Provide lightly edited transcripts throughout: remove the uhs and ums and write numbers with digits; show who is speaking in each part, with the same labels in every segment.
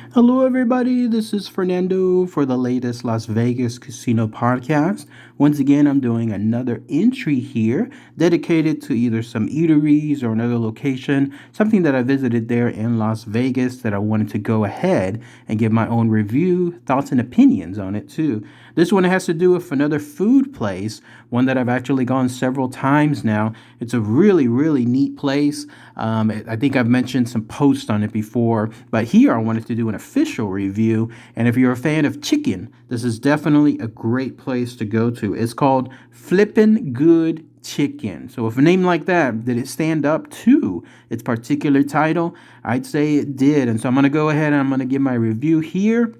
Speaker 1: Hello, everybody. This is Fernando for the latest Las Vegas Casino podcast. Once again, I'm doing another entry here dedicated to either some eateries or another location, something that I visited there in Las Vegas that I wanted to go ahead and give my own review, thoughts, and opinions on it, too. This one has to do with another food place, one that I've actually gone several times now. It's a really, really neat place. I think I've mentioned some posts on it before, but here I wanted to do an official review. And if you're a fan of chicken, this is definitely a great place to go to. It's called Flippin' Good Chicken. So with a name like that, did it stand up to its particular title? I'd say it did. And so I'm going to go ahead and I'm going to give my review here.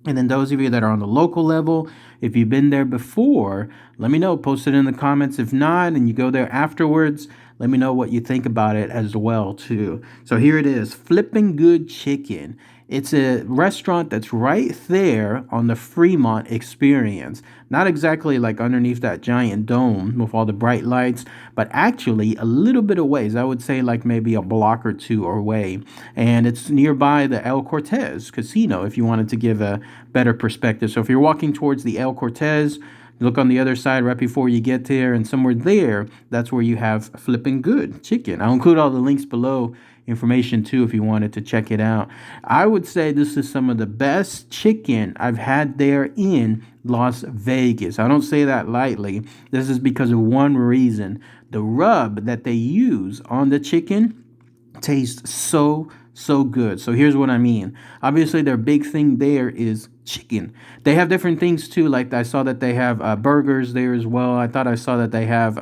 Speaker 1: And then those of you that are on the local level, if you've been there before, let me know. Post it in the comments. If not, and you go there afterwards, let me know what you think about it as well, too. So here it is, Flippin' Good Chicken. It's a restaurant that's right there on the Fremont Experience. Not exactly like underneath that giant dome with all the bright lights, but actually a little bit of ways. I would say like maybe a block or two away. And it's nearby the El Cortez Casino if you wanted to give a better perspective. So if you're walking towards the El Cortez, look on the other side right before you get there, and somewhere there, that's where you have Flippin' Good Chicken. I'll include all the links below, information too, if you wanted to check it out. I would say this is some of the best chicken I've had there in Las Vegas. I don't say that lightly. This is because of one reason. The rub that they use on the chicken tastes so good. So here's what I mean. Obviously, their big thing there is chicken. They have different things too. Like I saw that they have burgers there as well. I thought I saw that they have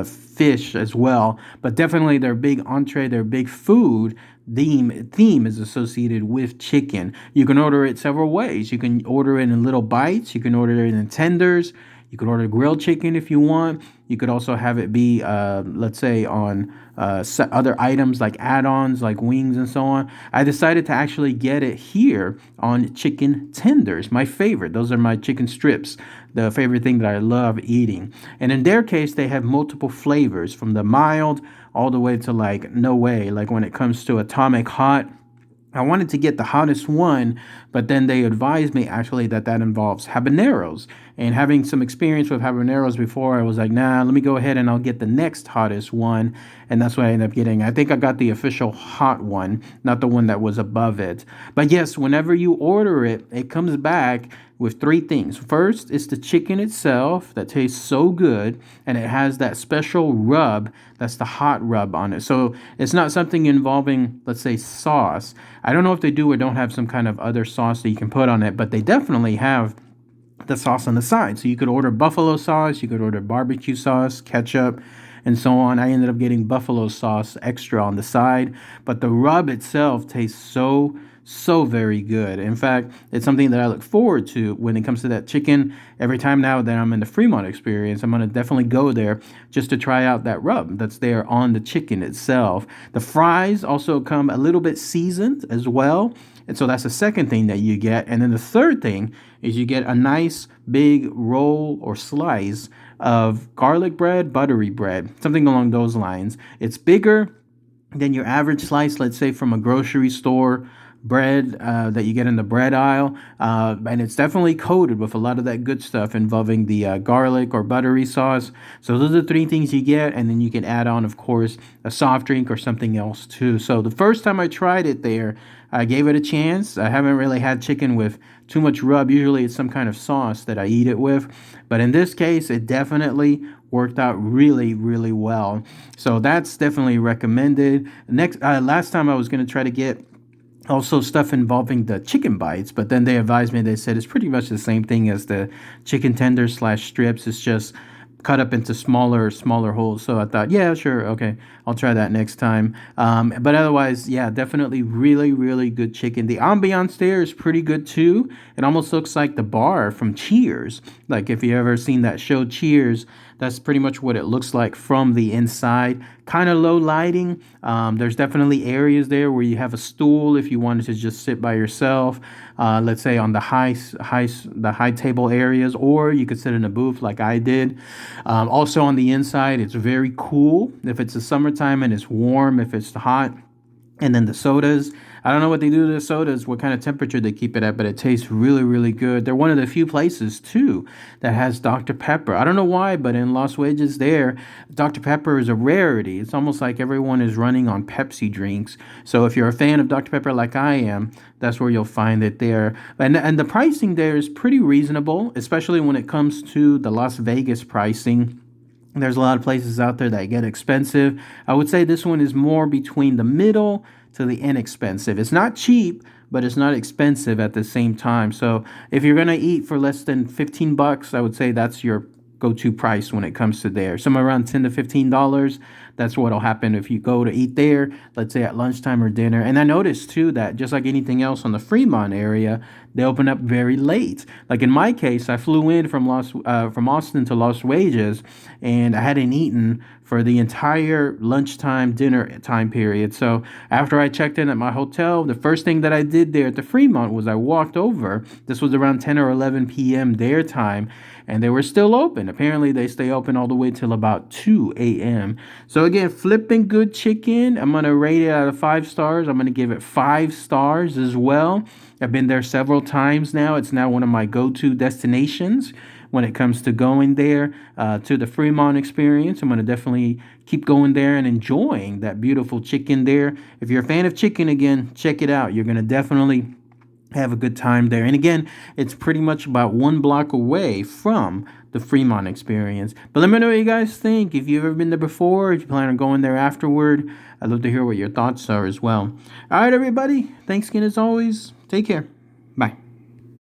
Speaker 1: fish as well. But definitely their big entree, their big food theme is associated with chicken. You can order it several ways. You can order it in little bites. You can order it in tenders. You could order grilled chicken if you want. You could also have it be, let's say, on other items like add-ons, like wings and so on. I decided to actually get it here on chicken tenders, my favorite. Those are my chicken strips, the favorite thing that I love eating. And in their case, they have multiple flavors from the mild all the way to like no way. Like when it comes to atomic hot, I wanted to get the hottest one, but then they advised me actually that involves habaneros. And having some experience with habaneros before, I was like, nah, let me go ahead and I'll get the next hottest one. And that's what I ended up getting. I think I got the official hot one, not the one that was above it. But yes, whenever you order it, it comes back with three things. First, it's the chicken itself that tastes so good, and it has that special rub, that's the hot rub on it. So it's not something involving, let's say, sauce. I don't know if they do or don't have some kind of other sauce that you can put on it, but they definitely have the sauce on the side. So you could order buffalo sauce, you could order barbecue sauce, ketchup, and so on. I ended up getting buffalo sauce extra on the side, but the rub itself tastes so very good. In fact, it's something that I look forward to when it comes to that chicken. Every time now that I'm in the Fremont Experience, I'm going to definitely go there just to try out that rub that's there on the chicken itself. The fries also come a little bit seasoned as well. And so that's the second thing that you get. And then the third thing is you get a nice big roll or slice of garlic bread, buttery bread, something along those lines. It's bigger than your average slice, let's say from a grocery store bread that you get in the bread aisle, and it's definitely coated with a lot of that good stuff involving the garlic or buttery sauce. So those are the three things you get, and then you can add on, of course, a soft drink or something else too. So the first time I tried it there, I gave it a chance. I haven't really had chicken with too much rub. Usually it's some kind of sauce that I eat it with, but in this case, it definitely worked out really well. So that's definitely recommended. Last time I was going to try to get also stuff involving the chicken bites, but then they advised me, they said it's pretty much the same thing as the chicken tenders slash strips. It's just cut up into smaller holes. So I thought, yeah, sure, okay, I'll try that next time. But otherwise, yeah, definitely really good chicken. The ambiance there is pretty good too. It almost looks like the bar from Cheers. Like if you ever seen that show Cheers, that's pretty much what it looks like from the inside. Kind of low lighting. There's definitely areas there where you have a stool if you wanted to just sit by yourself. Let's say on the high table areas, or you could sit in a booth like I did. Also on the inside, it's very cool if it's the summertime and it's warm. If it's hot, and then the sodas, I don't know what they do to the sodas, what kind of temperature they keep it at, but it tastes really, really good. They're one of the few places too that has Dr. Pepper. I don't know why, but in Las Vegas there, Dr. Pepper is a rarity. It's almost like everyone is running on Pepsi drinks. So if you're a fan of Dr. Pepper like I am, that's where you'll find it there. And the pricing there is pretty reasonable, especially when it comes to the Las Vegas pricing. There's a lot of places out there that get expensive. I would say this one is more between the middle to the inexpensive. It's not cheap, but it's not expensive at the same time. So if you're gonna eat for less than 15 bucks, I would say that's your go-to price when it comes to there. Somewhere around $10 to $15. That's what'll happen if you go to eat there, let's say at lunchtime or dinner. And I noticed too that just like anything else on the Fremont area, they open up very late. Like in my case, I flew in from Austin to Las Vegas, and I hadn't eaten for the entire lunchtime dinner time period. So after I checked in at my hotel, the first thing that I did there at the Fremont was I walked over. This was around 10 or 11 p.m. their time, and they were still open. Apparently, they stay open all the way till about 2 a.m. So again, Flippin' good chicken. I'm going to rate it out of 5 stars. I'm going to give it 5 stars as well. I've been there several times now. It's now one of my go-to destinations when it comes to going there to the Fremont experience. I'm going to definitely keep going there and enjoying that beautiful chicken there. If you're a fan of chicken, again, check it out. You're going to definitely have a good time there. And again, it's pretty much about 1 block away from the Fremont experience. But let me know what you guys think. If you've ever been there before, if you plan on going there afterward, I'd love to hear what your thoughts are as well. All right, everybody. Thanks again as always. Take care. Bye.